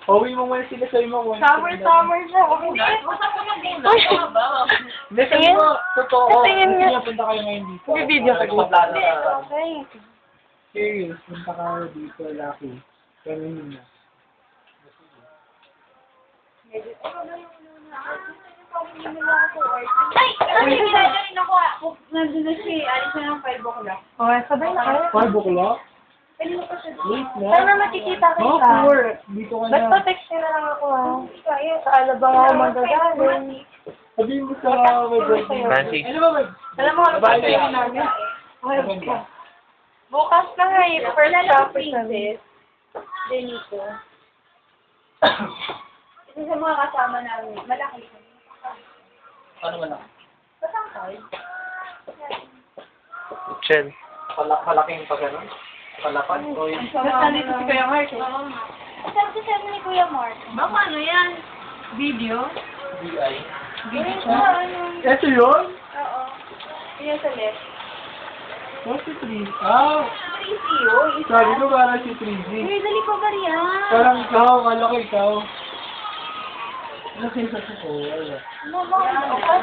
Uwi mo muna sila sa mo. Summer siya. Okay na. Usap ko ng gula. Hindi, sabi mo, totoo. Tingin nga. Sige, punta kayo ngayon dito. May video ka dito. Okay. Serious, punta ka dito, Lucky. Ganun na. Ay! Ano yung gagawin ako? Nandun na siya. Alis na ng 5 o'clock. Okay, sabay na kayo. 5 o'clock? Kanina pa siya. Wait na. Sana makikita Oh, kita. 4. Dito ka Basta na. text nyo na lang ako ha. Sa alabang ako magagaling. Sabihin mo sa may birthday. Francis. Ano ba, may? Alam mo, ang Babae birthday ka. namin. Ano ba? Bukas na nga eh. First Wala lang topic princess. Denito. Ito sa mga kasama namin. Malaki kami. Ano man ako? Pasangkal. Chill. Malaking pa gano'n? Palapad? O yun? Basta dito si Kuya Mark eh. Sabi ko sabi ni Kuya Mark. Baka ano yan? Video? BI. Video Ano? Ito yun? Oo. Yun sa left. What's si 3? Ah! 3C yun. Sabi ko parang si 3G. Uy, dali pa ba yan? Parang ikaw, kala ko ikaw. Ano kayo sa ko? Wala. Ano ba?